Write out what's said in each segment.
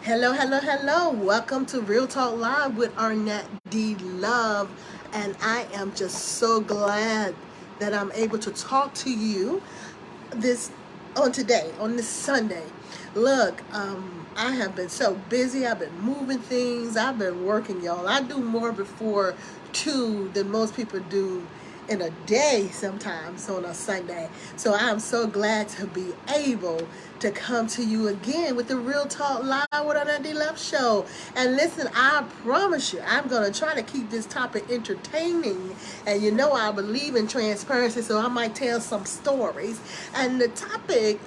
Hello, hello, hello. Welcome to Real Talk Live with wArnette D. Love. And I am just so glad that I'm able to talk to you this on this Sunday. Look, I have been so busy. I've been moving things. I've been working, y'all. I do more before 2 than most people do in a day sometimes on a Sunday. So I'm so glad to be able to come to you again with the Real Talk Live with wArnette Love Show. And listen, I promise you, I'm going to try to keep this topic entertaining. And you know I believe in transparency, so I might tell some stories. And the topic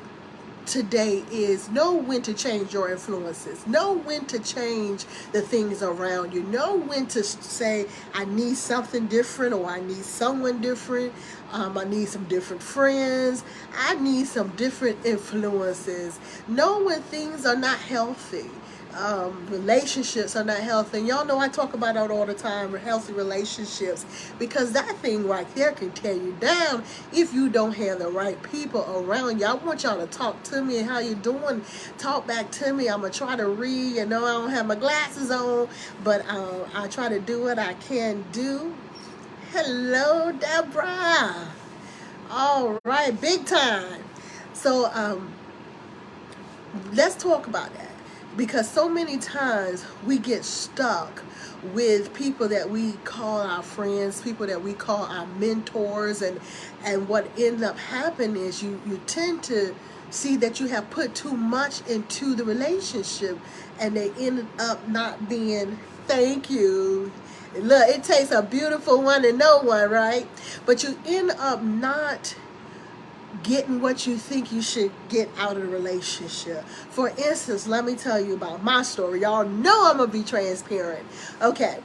today is know when to change your influences. Know when to change the things around you. Know when to say, I need something different, or I need someone different. I need some different friends. I need some different influences. Know when things are not healthy. Relationships are not healthy. And y'all know I talk about that all the time, healthy relationships, because that thing right there can tear you down if you don't have the right people around you. I want y'all to talk to me. How you doing? Talk back to me. I'm going to try to read. You know, I don't have my glasses on, but I try to do what I can do. Hello, Deborah. All right, big time. So, let's talk about that, because so many times we get stuck with people that we call our friends, people that we call our mentors, and what ends up happening is you tend to see that you have put too much into the relationship, and they end up not being, thank you. Look, it takes a beautiful one to know one, right? But you end up not getting what you think you should get out of a relationship. For instance, let me tell you about my story. Y'all know I'm gonna be transparent. Okay,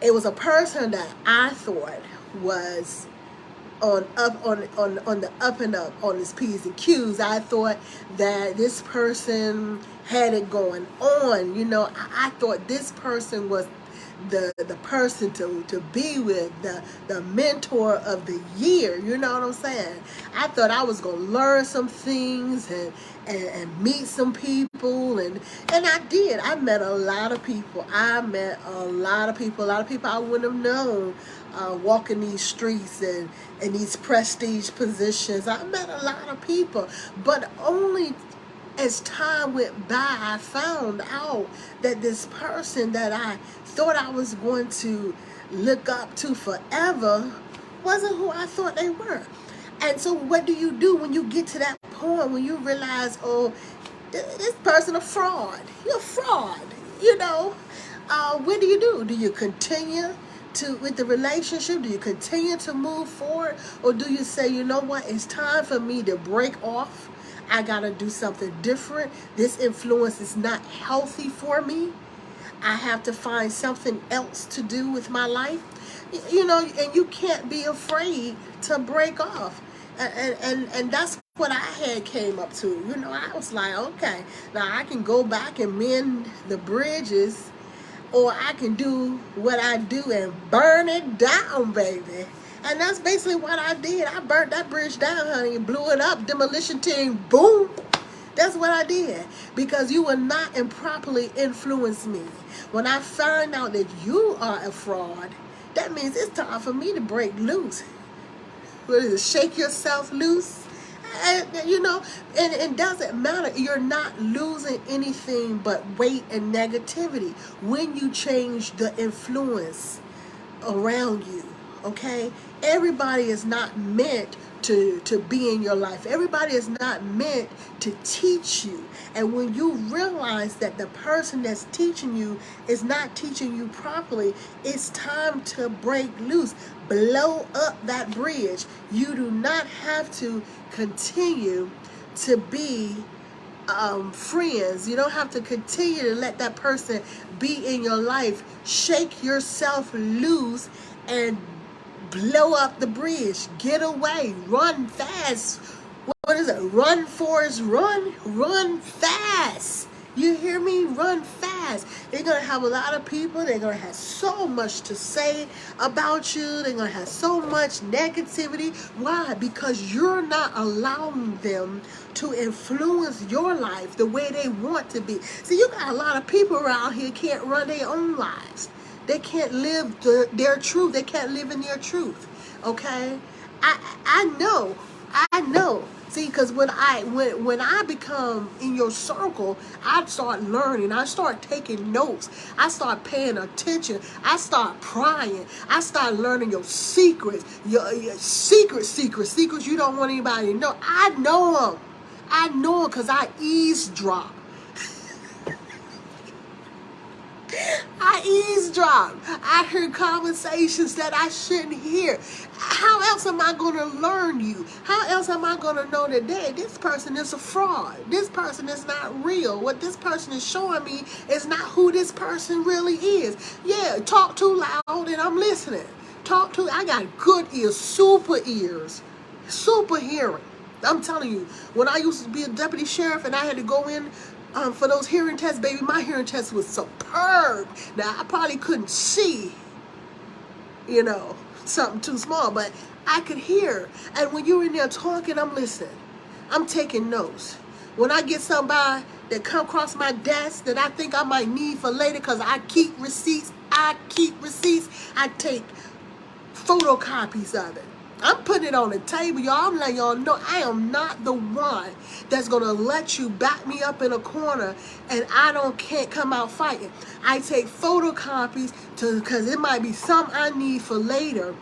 it was a person that I thought was on the up and up on his P's and Q's. I thought that this person had it going on. You know, I thought this person was the person to be with, the mentor of the year. You know what I'm saying? I thought I was gonna learn some things and meet some people, and I did. I met a lot of people. I met a lot of people I wouldn't have known walking these streets and in these prestige positions. I met a lot of people, but only as time went by, I found out that this person that I thought I was going to look up to forever wasn't who I thought they were. And so what do you do when you get to that point, when you realize, oh, this person a fraud? You're a fraud, you know. What do you do? Do you continue with the relationship? Do you continue to move forward? Or do you say, you know what, it's time for me to break off? I gotta do something different. This influence is not healthy for me. I have to find something else to do with my life. You know, and you can't be afraid to break off. And that's what I had came up to. You know, I was like, okay, now I can go back and mend the bridges, or I can do what I do and burn it down, baby. And that's basically what I did. I burnt that bridge down, honey, and blew it up. Demolition team, boom. That's what I did. Because you will not improperly influence me. When I find out that you are a fraud, that means it's time for me to break loose. What is it? Shake yourself loose. And, you know, and it doesn't matter. You're not losing anything but weight and negativity when you change the influence around you. Okay, everybody is not meant to be in your life. Everybody is not meant to teach you. And when you realize that the person that's teaching you is not teaching you properly, it's time to break loose. Blow up that bridge. You do not have to continue to be friends. You don't have to continue to let that person be in your life. Shake yourself loose and blow up the bridge. Get away. Run fast. What is it? Run, Forrest, run. Run fast. You hear me? Run fast. They're going to have a lot of people. They're going to have so much to say about you. They're going to have so much negativity. Why? Because you're not allowing them to influence your life the way they want to be. See, you got a lot of people around here can't run their own lives. They can't live their truth. They can't live in their truth. Okay? I know. I know. See, because when I become in your circle, I start learning. I start taking notes. I start paying attention. I start prying. I start learning your secrets, your secrets you don't want anybody to know. I know them. I know them because I eavesdrop. I eavesdrop. I hear conversations that I shouldn't hear. How else am I going to learn you? How else am I going to know that this person is a fraud? This person is not real. What this person is showing me is not who this person really is. Yeah, talk too loud and I'm listening. I got good ears, super hearing. I'm telling you, when I used to be a deputy sheriff and I had to go in for those hearing tests, baby, my hearing test was superb. Now, I probably couldn't see, something too small, but I could hear. And when you're in there talking, I'm listening. I'm taking notes. When I get somebody that come across my desk that I think I might need for later because I keep receipts, I take photocopies of it. I'm putting it on the table, y'all. I'm letting y'all know I am not the one that's going to let you back me up in a corner and can't come out fighting. I take photocopies because it might be something I need for later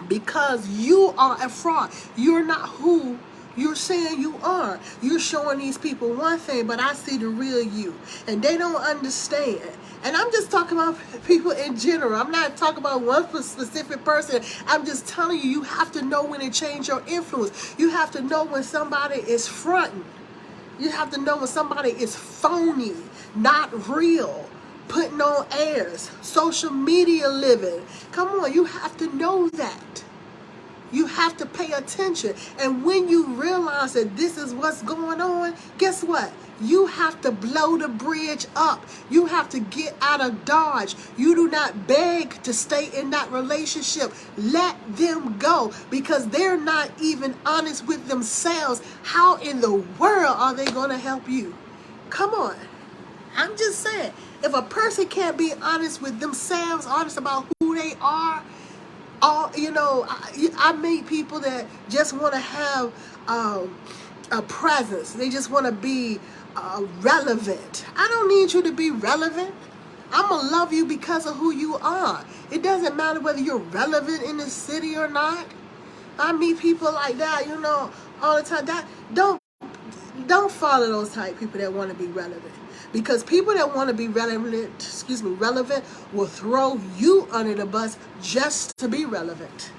because you are a fraud. You're not who you're saying you are. You're showing these people one thing, but I see the real you. And they don't understand. And I'm just talking about people in general. I'm not talking about one specific person. I'm just telling you, you have to know when to change your influence. You have to know when somebody is fronting. You have to know when somebody is phony, not real, putting on airs, social media living. Come on, you have to know that. You have to pay attention. And when you realize that this is what's going on, guess what? You have to blow the bridge up. You have to get out of Dodge. You do not beg to stay in that relationship. Let them go because they're not even honest with themselves. How in the world are they going to help you? Come on. I'm just saying, if a person can't be honest with themselves, honest about who they are, I meet people that just want to have a presence. They just want to be relevant. I don't need you to be relevant. I'm going to love you because of who you are. It doesn't matter whether you're relevant in the city or not. I meet people like that, all the time. Don't follow those type people that want to be relevant. Because people that want to be relevant will throw you under the bus just to be relevant.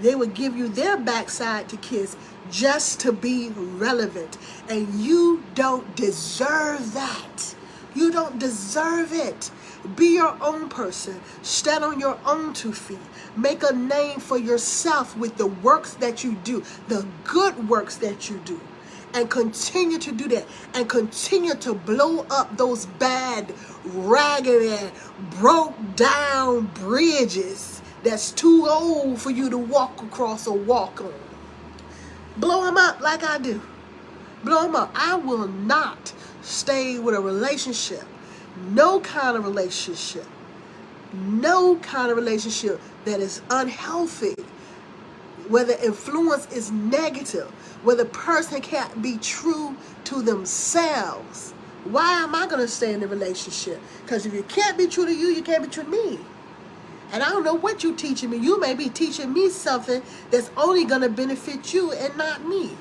They will give you their backside to kiss just to be relevant. And you don't deserve that. You don't deserve it. Be your own person. Stand on your own 2 feet. Make a name for yourself with the works that you do, the good works that you do. And continue to do that. And continue to blow up those bad, ragged, broke down bridges that's too old for you to walk across or walk on. Blow them up like I do. Blow them up. I will not stay with a relationship. No kind of relationship. No kind of relationship that is unhealthy. Where the influence is negative. Where the person can't be true to themselves. Why am I going to stay in a relationship? Because if you can't be true to you, you can't be true to me. And I don't know what you're teaching me. You may be teaching me something that's only going to benefit you and not me.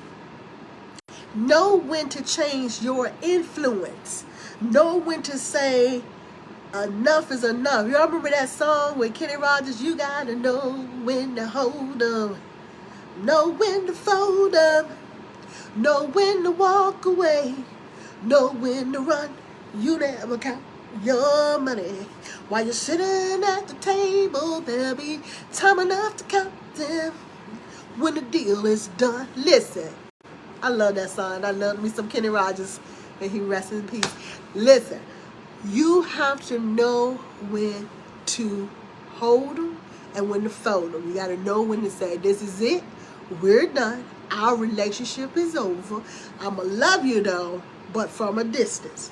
Know when to change your influence. Know when to say enough is enough. You remember that song with Kenny Rogers? You got to know when to hold them. Know when to fold up, know when to walk away, know when to run. You never count your money while you're sitting at the table. There'll be time enough to count them when the deal is done. Listen, I love that song. I love me some Kenny Rogers. May he rest in peace. Listen, you have to know when to hold them and when to fold them. You got to know when to say, this is it. We're done. Our relationship is over. I'm going to love you, though, but from a distance.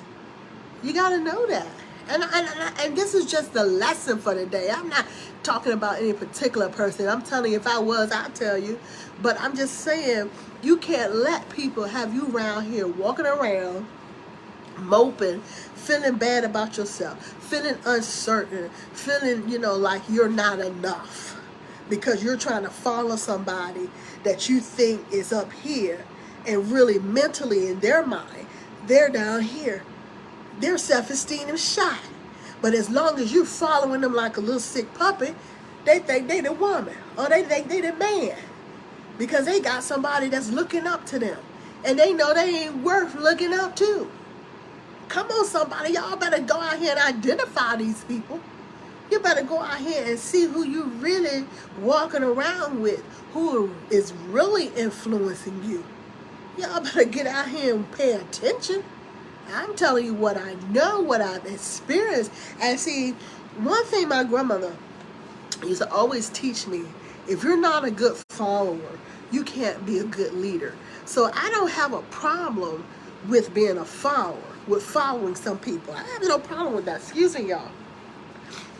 You got to know that. And this is just the lesson for today. I'm not talking about any particular person. I'm telling you, if I was, I'd tell you. But I'm just saying, you can't let people have you around here walking around moping, feeling bad about yourself, feeling uncertain, feeling, like you're not enough because you're trying to follow somebody that you think is up here, and really mentally in their mind, they're down here. Their self-esteem is shot. But as long as you're following them like a little sick puppy, they think they the woman or they think they the man because they got somebody that's looking up to them. And they know they ain't worth looking up to. Come on, somebody. Y'all better go out here and identify these people. You better go out here and see who you really walking around with, who is really influencing you. Y'all better get out here and pay attention. I'm telling you what I know, what I've experienced. And see, one thing my grandmother used to always teach me, if you're not a good follower, you can't be a good leader. So I don't have a problem with being a follower, with following some people. I have no problem with that. Excuse me, y'all.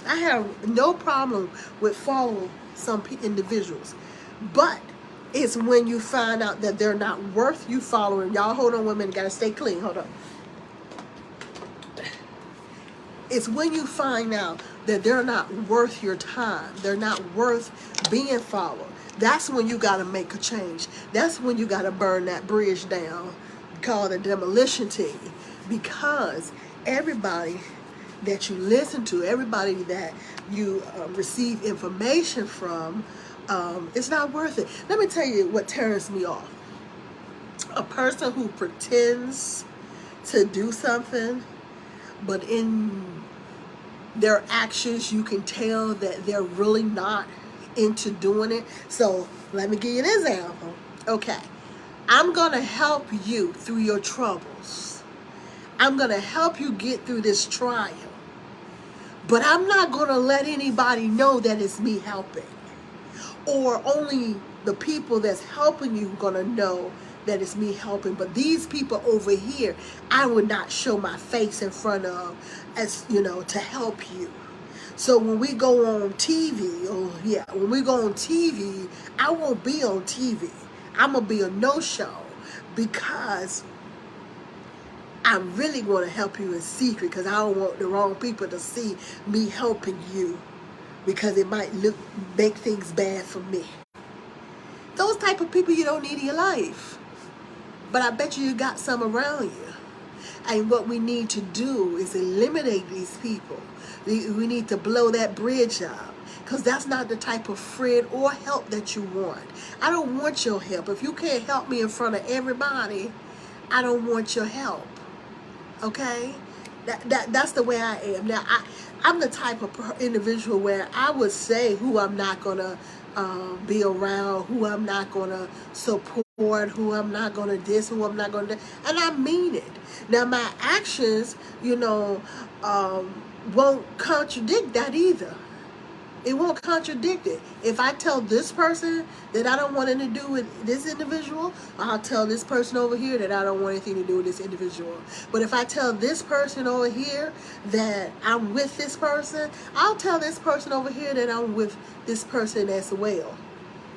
I have no problem with following some individuals. But it's when you find out that they're not worth you following. Y'all hold on 1 minute. Got to stay clean. Hold on. It's when you find out that they're not worth your time. They're not worth being followed. That's when you got to make a change. That's when you got to burn that bridge down, called a demolition team. Because everybody that you listen to, everybody that you receive information from, it's not worth it. Let me tell you what turns me off. A person who pretends to do something, but in their actions you can tell that they're really not into doing it. So let me give you an example. Okay, I'm going to help you through your troubles. I'm going to help you get through this trial. But I'm not going to let anybody know that it's me helping. Or only the people that's helping you going to know that it's me helping. But these people over here, I would not show my face in front of, as to help you. So when we go on TV, when we go on TV, I won't be on TV. I'm going to be a no-show because I'm really going to help you in secret, because I don't want the wrong people to see me helping you, because it might make things bad for me. Those type of people you don't need in your life. But I bet you got some around you. And what we need to do is eliminate these people. We need to blow that bridge up, because that's not the type of friend or help that you want. I don't want your help. If you can't help me in front of everybody, I don't want your help. Okay? That's the way I am. Now, I'm the type of individual where I would say who I'm not going to be around, who I'm not going to support, who I'm not going to diss, who I'm not going to, and I mean it. Now, my actions, won't contradict that either. It won't contradict it. If I tell this person that I don't want anything to do with this individual, I'll tell this person over here that I don't want anything to do with this individual. But if I tell this person over here that I'm with this person, I'll tell this person over here that I'm with this person as well.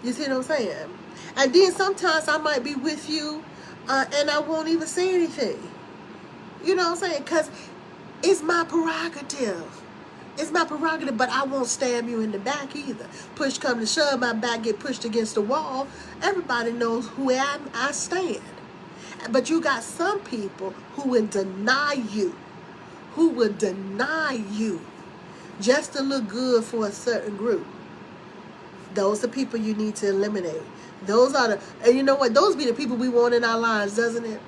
You see what I'm saying? And then sometimes I might be with you and I won't even say anything. You know what I'm saying? Because it's my prerogative. It's my prerogative, but I won't stab you in the back either. Push come to shove, my back get pushed against the wall. Everybody knows where I stand. But you got some people who would deny you, just to look good for a certain group. Those are people you need to eliminate. And you know what? Those be the people we want in our lives, doesn't it?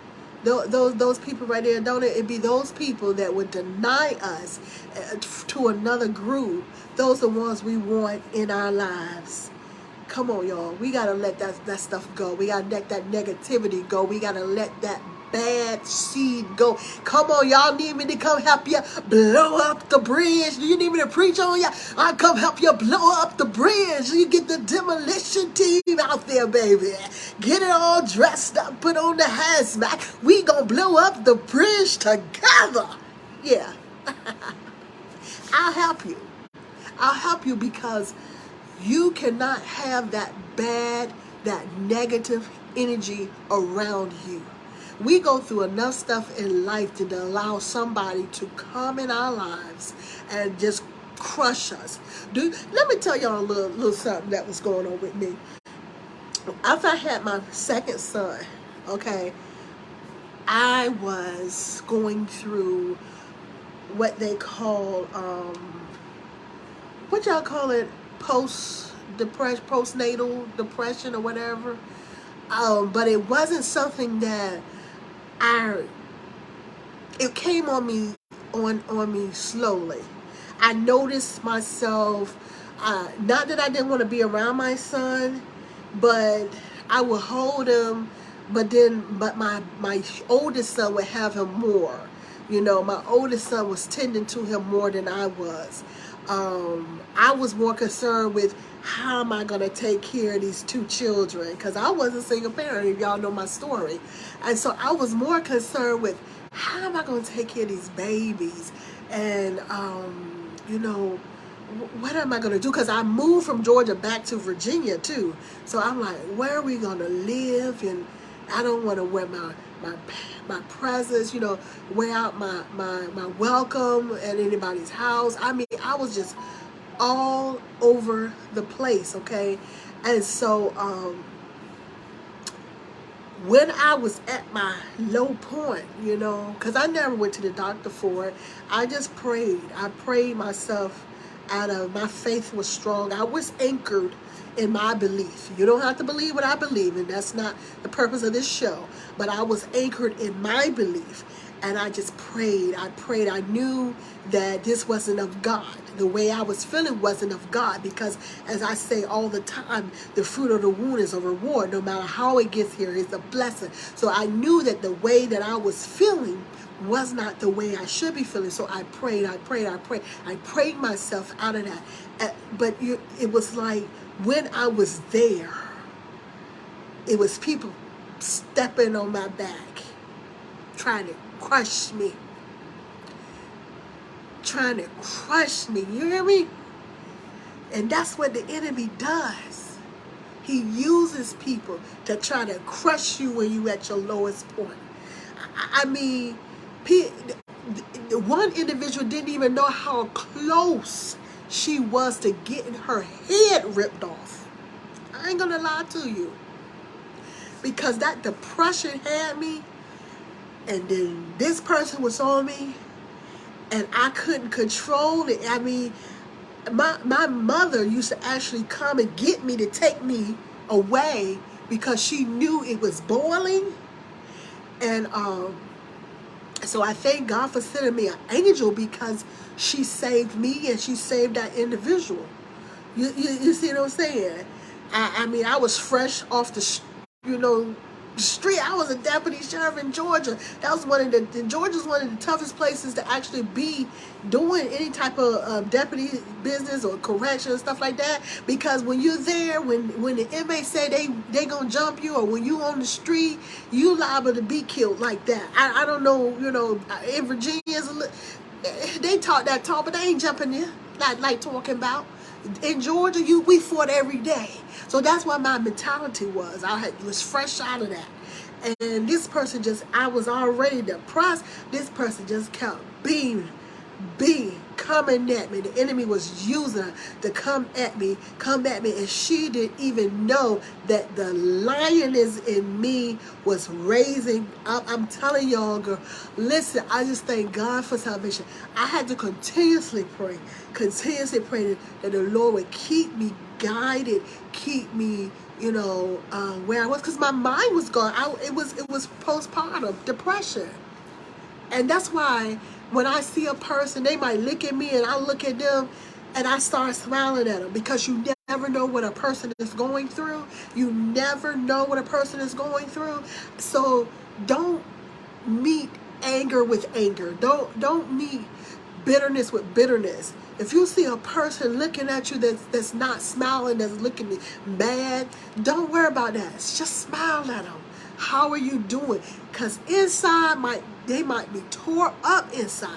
Those people right there, don't it? It be those people that would deny us to another group. Those are the ones we want in our lives. Come on, y'all. We got to let that stuff go. We got to let that negativity go. We got to let that bad seed go. Come on, y'all need me to come help you blow up the bridge? Do you need me to preach on you? I come help you blow up the bridge. You get the demolition team out there, baby. Get it all dressed up, put on the hazmat. We gonna blow up the bridge together. Yeah. I'll help you. I'll help you, because you cannot have that bad, that negative energy around you. We go through enough stuff in life to allow somebody to come in our lives and just crush us. Let me tell y'all a little something that was going on with me. After I had my second son, okay, I was going through what they call, what y'all call it, postnatal depression or whatever. But it wasn't something that it came on me slowly. I noticed myself, not that I didn't want to be around my son, but I would hold him, but my oldest son would have him more. You know, my oldest son was tending to him more than I was. I was more concerned with how am I going to take care of these two children, because I was a single parent, if y'all know my story. And so I was more concerned with how am I going to take care of these babies, and you know, what am I going to do? Because I moved from Georgia back to Virginia too. So I'm like, where are we going to live? And I don't want to wear my presents, you know, wear out my welcome at anybody's house. I mean, I was just all over the place, okay? And so when I was at my low point, you know, because I never went to the doctor for it, I just prayed. I prayed myself out of, my faith was strong. I was anchored in my belief. You don't have to believe what I believe, and that's not the purpose of this show. But I was anchored in my belief, and I just prayed. I prayed. I knew that this wasn't of God. The way I was feeling wasn't of God, because as I say all the time, the fruit of the womb is a reward. No matter how it gets here, it's a blessing. So I knew that the way that I was feeling was not the way I should be feeling. So I prayed. I prayed myself out of that. But it was like, when I was there, it was people stepping on my back, trying to crush me. Trying to crush me, you hear me? And that's what the enemy does. He uses people to try to crush you when you're at your lowest point. I mean, one individual didn't even know how close she was to getting her head ripped off. I ain't gonna lie to you. Because that depression had me, and then this person was on me, and I couldn't control it. I mean, my mother used to actually come and get me to take me away because she knew it was boiling. And so I thank God for sending me an angel, because she saved me and she saved that individual. You see what I'm saying? I mean, I was fresh off the street. I was a deputy sheriff in Georgia. That was Georgia's one of the toughest places to actually be doing any type of deputy business or correction and stuff like that. Because when you're there, when the inmates say they gonna jump you, or when you on the street, you liable to be killed like that. I don't know, in Virginia, they talk that talk, but they ain't jumping there like talking about. In Georgia, we fought every day. So that's what my mentality was. Was fresh out of that. And this person I was already depressed. This person just kept being coming at me. The enemy was using her to come at me, and she didn't even know that the lioness in me was raising up. I'm telling y'all, girl, listen, I just thank God for salvation. I had to continuously pray that the Lord would keep me guided, keep me, where I was, because my mind was gone. It was postpartum depression. And that's why when I see a person, they might look at me and I look at them and I start smiling at them, because you never know what a person is going through. You never know what a person is going through. So don't meet anger with anger. Don't meet bitterness with bitterness. If you see a person looking at you that's not smiling, that's looking bad, don't worry about that. Just smile at them. How are you doing? Because inside they might be tore up inside.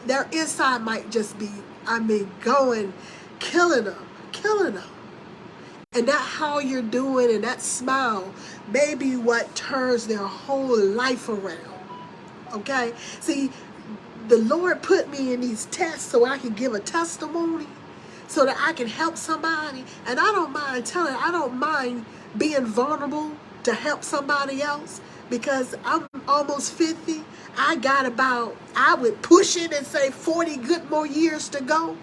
Their inside might just be, killing them. And that how you're doing and that smile may be what turns their whole life around. Okay? See, the Lord put me in these tests so I can give a testimony, so that I can help somebody. And I don't mind being vulnerable to help somebody else, because I'm almost 50. I would push it and say 40 good more years to go.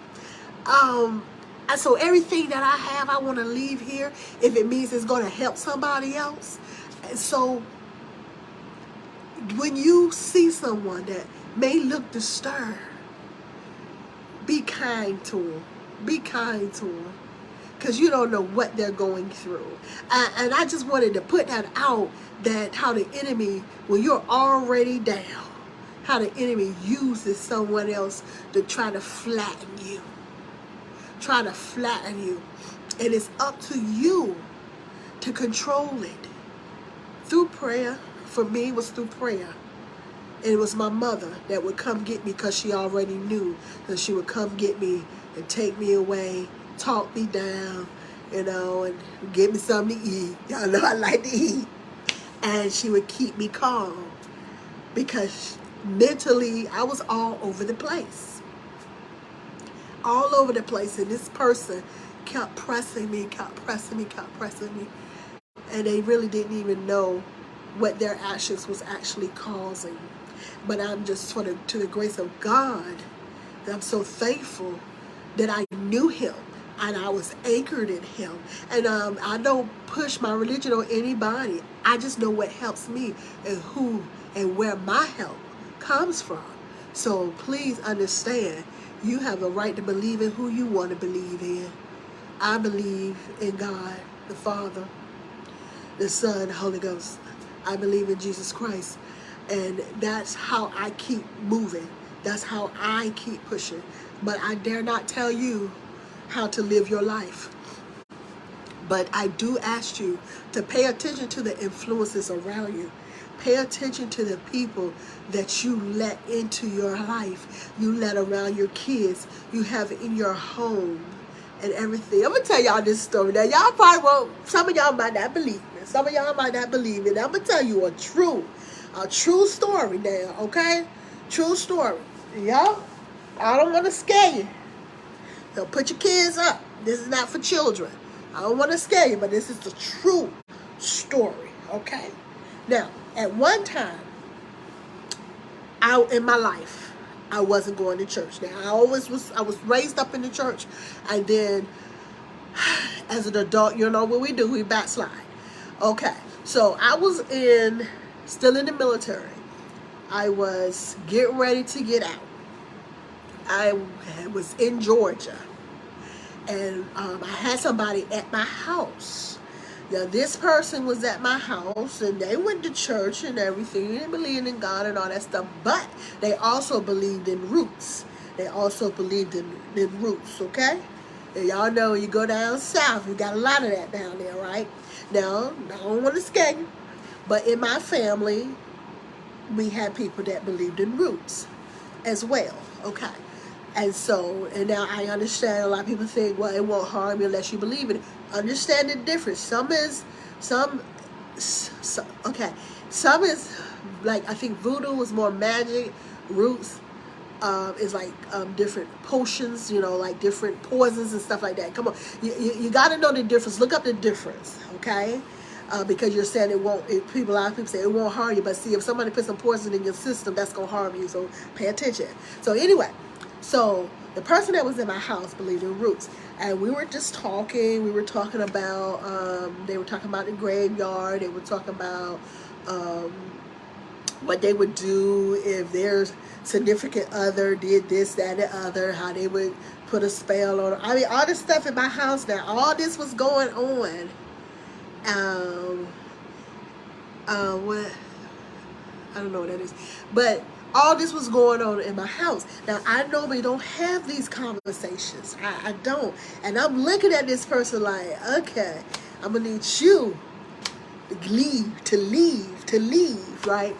So everything that I have, I want to leave here if it means it's going to help somebody else. And so when you see someone that may look disturbed, be kind to them. Be kind to them. Because you don't know what they're going through. And I just wanted to put that out, that how the enemy, when you're already down, how the enemy uses someone else to try to flatten you. Trying to flatten you. And it's up to you to control it. Through prayer. For me, it was through prayer. And it was my mother that would come get me, because she already knew that she would come get me and take me away, talk me down, and give me something to eat. Y'all know I like to eat. And she would keep me calm, because mentally I was all over the place. All over the place. And this person kept pressing me. And they really didn't even know what their actions was actually causing. But I'm just to the grace of God, that I'm so thankful that I knew him and I was anchored in him. And I don't push my religion on anybody. I just know what helps me and who and where my help comes from. So please understand, you have a right to believe in who you want to believe in. I believe in God, the Father, the Son, the Holy Ghost. I believe in Jesus Christ. And that's how I keep moving. That's how I keep pushing. But I dare not tell you how to live your life. But I do ask you to pay attention to the influences around you. Pay attention to the people that you let into your life. You let around your kids. You have in your home and everything. I'm going to tell y'all this story. Now, y'all probably won't, some of y'all might not believe it. Some of y'all might not believe it. I'm going to tell you a true story now, okay? True story. Y'all, I don't want to scare you. So put your kids up. This is not for children. I don't want to scare you, but this is the true story, okay? Now, at one time, in my life, I wasn't going to church. Now, I was raised up in the church, and then as an adult, you know what we do, we backslide. Okay, so I was still in the military. I was getting ready to get out. I was in Georgia, and I had somebody at my house. Now, this person was at my house, and they went to church and everything. They believed in God and all that stuff, but they also believed in roots. They also believed in roots, okay? And y'all know you go down south, you got a lot of that down there, right? Now, I don't want to scare you, but in my family, we had people that believed in roots as well, okay? And now I understand a lot of people think, well, it won't harm you unless you believe in it. Understand the difference. Some is like, I think voodoo is more magic. Roots is like different potions, like different poisons and stuff like that. Come on, you got to know the difference. Look up the difference, okay? Because you're saying a lot of people say it won't harm you, but see, if somebody puts some poison in your system, that's gonna harm you. So pay attention. So anyway. So the person that was in my house believed in roots, and we were just talking. We were talking about, they were talking about the graveyard. They were talking about what they would do if their significant other did this, that, and the other, how they would put a spell on. I mean, all this stuff in my house now, all this was going on. I don't know what that is. But all this was going on in my house. Now, I normally don't have these conversations. I don't. And I'm looking at this person like, okay, I'm going to need you to leave, right?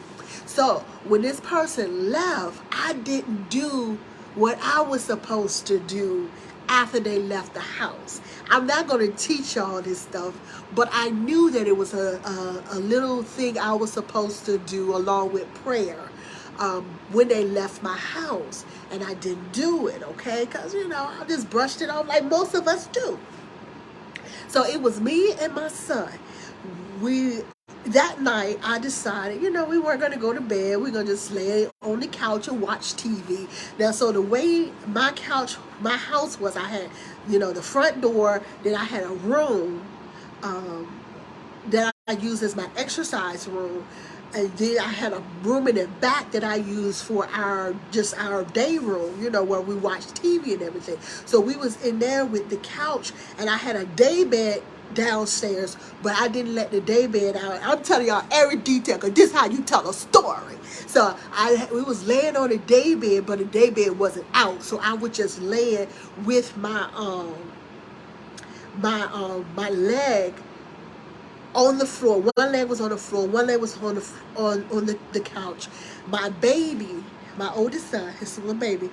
So when this person left, I didn't do what I was supposed to do after they left the house. I'm not going to teach y'all this stuff, but I knew that it was a little thing I was supposed to do along with prayer when they left my house, and I didn't do it, okay? Because, I just brushed it off like most of us do. So it was me and my son. That night, I decided, we weren't going to go to bed. We're going to just lay on the couch and watch TV. Now, so the way my house was, I had, the front door, then I had a room that I used as my exercise room. And then I had a room in the back that I used for our day room, where we watched TV and everything. So we was in there with the couch, and I had a day bed downstairs, but I didn't let the day bed out. I'm telling y'all every detail, because this is how you tell a story. So we was laying on the day bed, but the day bed wasn't out. So I was just laying with my leg on the floor. One leg was on the floor, one leg was on the couch. My baby, my oldest son, his little baby,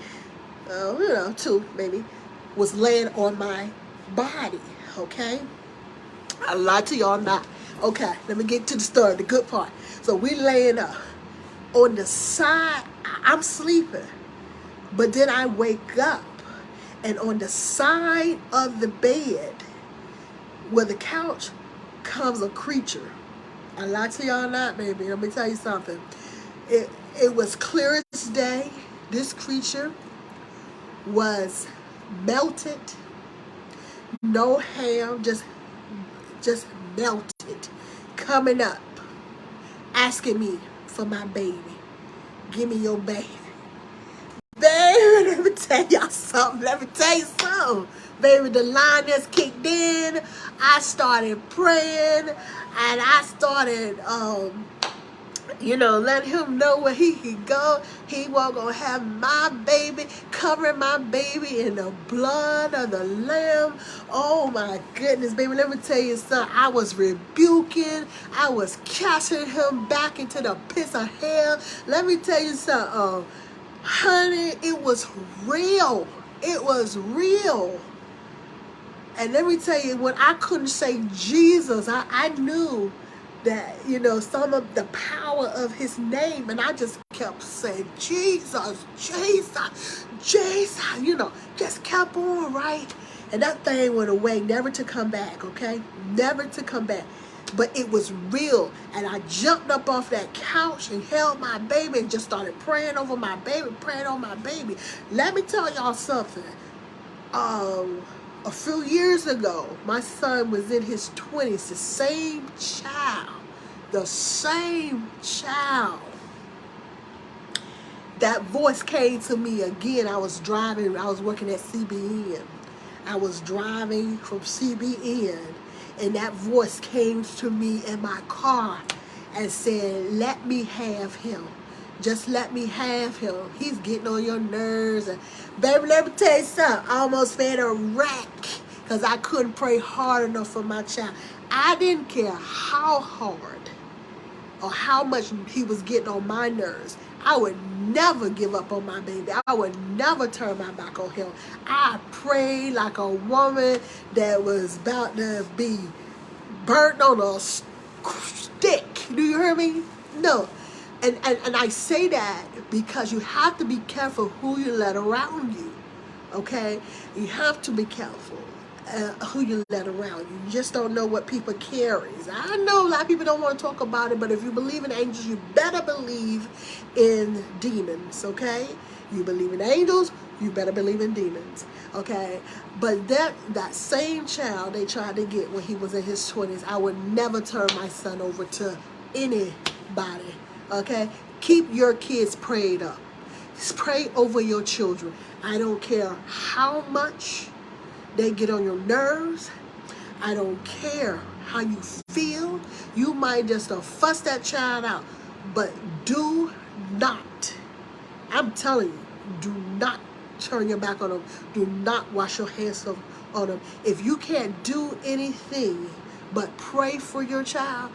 2 maybe, was laying on my body, okay? I lied to y'all not. Okay, let me get to the story, the good part. So we laying up on the side. I'm sleeping, but then I wake up, and on the side of the bed where the couch comes a creature. I lied to y'all not, baby. Let me tell you something. It was clear as day. This creature was melted, no hair, just melted, coming up, asking me for my baby. Give me your baby. Baby, let me tell y'all something. Baby, the line that's kicked in. I started praying, and I started, letting him know where he could go. He wasn't going to have my baby, covering my baby in the blood of the Lamb. Oh, my goodness, baby. Let me tell you something. I was rebuking. I was casting him back into the pits of hell. Let me tell you something. Honey, it was real. It was real. And let me tell you, when I couldn't say Jesus, I knew that, some of the power of his name. And I just kept saying, Jesus, Jesus, Jesus, just kept on, right? And that thing went away, never to come back, okay? Never to come back. But it was real. And I jumped up off that couch and held my baby and just started praying over my baby, Let me tell y'all something. A few years ago, my son was in his 20s, the same child. That voice came to me again. I was working at CBN. I was driving from CBN, and that voice came to me in my car and said, let me have him. Just let me have him. He's getting on your nerves. And baby, let me tell you something. I almost fed a wreck because I couldn't pray hard enough for my child. I didn't care how hard or how much he was getting on my nerves. I would never give up on my baby. I would never turn my back on him. I prayed like a woman that was about to be burnt on a stick. Do you hear me? No. And I say that because you have to be careful who you let around you, okay? You have to be careful who you let around you. You just don't know what people carry. I know a lot of people don't want to talk about it, but if you believe in angels, you better believe in demons, okay? You believe in angels, you better believe in demons, okay? But that same child they tried to get when he was in his 20s, I would never turn my son over to anybody. Okay, keep your kids prayed up. Pray over your children. I don't care how much they get on your nerves. I don't care how you feel. You might just fuss that child out. But do not, I'm telling you, do not turn your back on them. Do not wash your hands on them. If you can't do anything but pray for your child,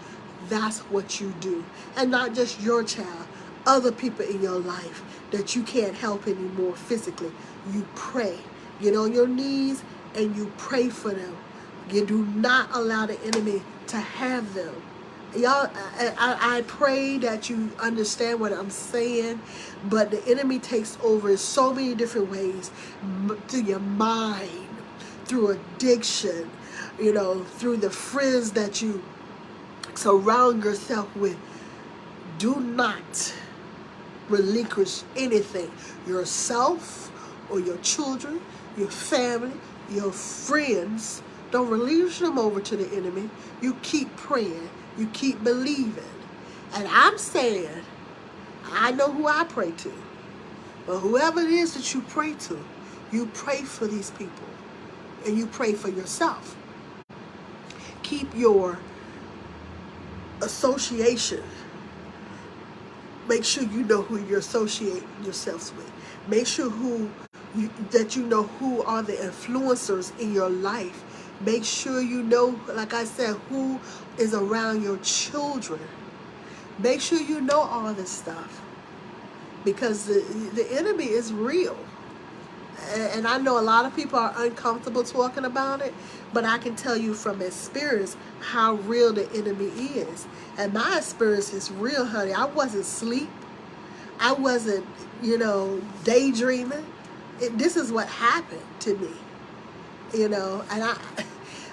that's what you do. And not just your child, other people in your life that you can't help anymore physically. You pray. Get on your knees and you pray for them. You do not allow the enemy to have them. Y'all, I pray that you understand what I'm saying, but the enemy takes over in so many different ways, through your mind, through addiction, through the friends that you surround yourself with. Do not relinquish anything, yourself or your children, your family, your friends. Don't relinquish them over to the enemy. You keep praying. You keep believing. And I'm saying, I know who I pray to. But whoever it is that you pray to, you pray for these people. And you pray for yourself. Keep your association. Make sure you know who you're associating yourselves with. Make sure that you know who are the influencers in your life. Make sure you know, like I said, who is around your children. Make sure you know all this stuff. Because the enemy is real. And I know a lot of people are uncomfortable talking about it, but I can tell you from experience how real the enemy is. And my experience is real, honey. I wasn't asleep. I wasn't, daydreaming. This is what happened to me. And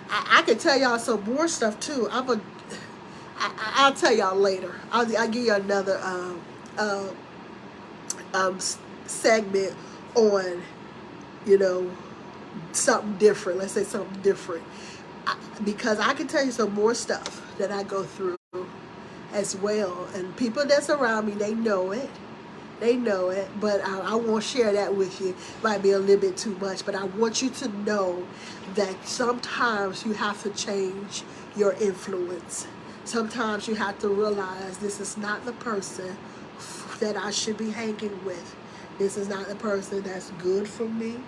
I can tell y'all some more stuff too. I'll tell y'all later. I'll give you another segment on something different. Let's say something different, because I can tell you some more stuff that I go through as well, and people that's around me, they know it. They know it, but I won't share that with you. It might be a little bit too much, but I want you to know that sometimes you have to change your influence. Sometimes you have to realize this is not the person that I should be hanging with. This is not the person that's good for me.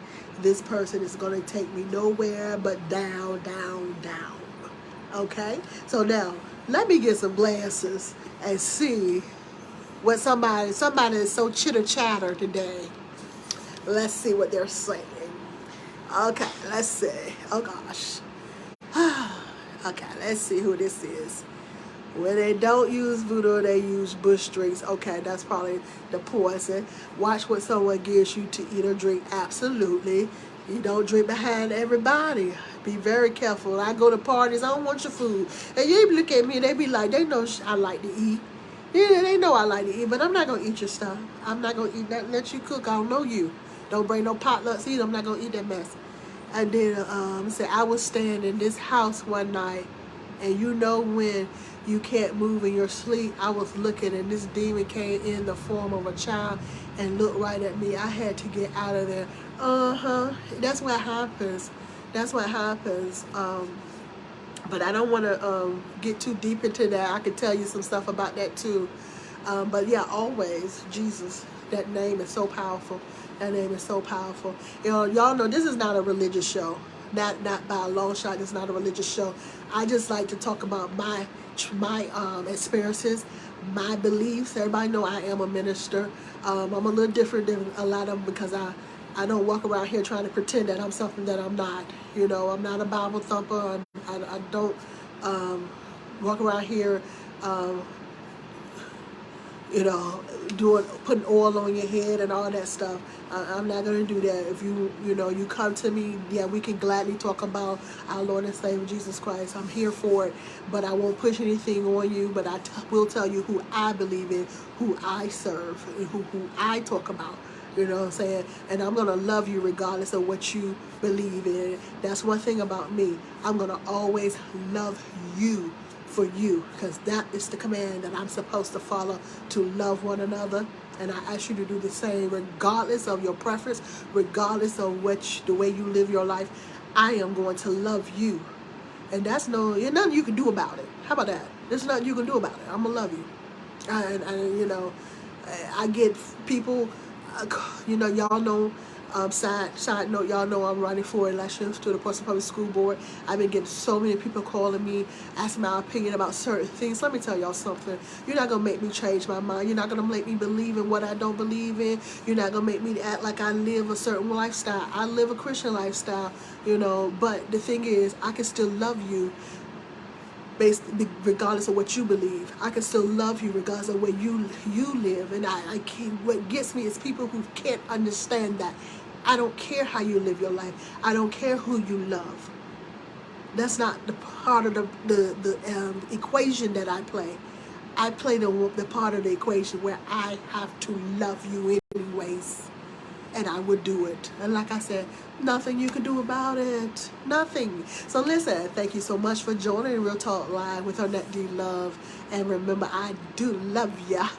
This person is going to take me nowhere but down, down, down. Okay? So now, let me get some glasses and see what somebody is so chitter-chatter today. Let's see what they're saying. Okay, let's see. Oh, gosh. Okay, let's see who this is. When they don't use voodoo, they use bush drinks. Okay, that's probably the poison. Watch what someone gives you to eat or drink. Absolutely. You don't drink behind everybody. Be very careful. When I go to parties, I don't want your food. And you look at me, they be like, they know I like to eat. Yeah, they know I like to eat, but I'm not going to eat your stuff. I'm not going to eat that. Let you cook. I don't know you. Don't bring no potlucks either. I'm not going to eat that mess. And then say, I was staying in this house one night, and when you can't move in your sleep, I was looking, and this demon came in the form of a child and looked right at me. I had to get out of there. That's what happens. That's what happens. But I don't want to get too deep into that. I can tell you some stuff about that too. But yeah, always, Jesus, that name is so powerful. That name is so powerful. Y'all know this is not a religious show. Not by a long shot. It's not a religious show. I just like to talk about my experiences, my beliefs. Everybody know I am a minister. I'm a little different than a lot of them because I don't walk around here trying to pretend that I'm something that I'm not. I'm not a Bible thumper. I don't walk around here, putting oil on your head and all that stuff. I'm not going to do that. If you come to me, yeah, we can gladly talk about our Lord and Savior Jesus Christ. I'm here for it, but I won't push anything on you. But I will tell you who I believe in, who I serve, and who I talk about. You know what I'm saying? And I'm going to love you regardless of what you believe in. That's one thing about me. I'm going to always love you for you, because that is the command that I'm supposed to follow, to love one another. And I ask you to do the same, regardless of your preference, regardless of the way you live your life. I am going to love you. And there's nothing you can do about it. How about that? There's nothing you can do about it. I'm going to love you. And you know, I get people, you know, y'all know, side note, y'all know I'm running for elections to the Portsmouth Public School Board. I've been getting so many people calling me, asking my opinion about certain things. Let me tell y'all something. You're not going to make me change my mind. You're not going to make me believe in what I don't believe in. You're not going to make me act like I live a certain lifestyle. I live a Christian lifestyle, you know, but the thing is, I can still love you based regardless of what you believe. I can still love you regardless of where you live. And I can't, what gets me is people who can't understand that. I don't care how you live your life. I don't care who you love. That's not the part of the equation that I play. I play the part of the equation where I have to love you anyways, and I would do it. And like I said, nothing you can do about it. Nothing. So listen, thank you so much for joining Real Talk Live with wArnette D. Love. And remember, I do love ya.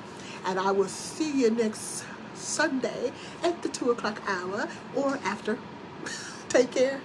And I will see you next Sunday at the 2 o'clock hour or after. Take care.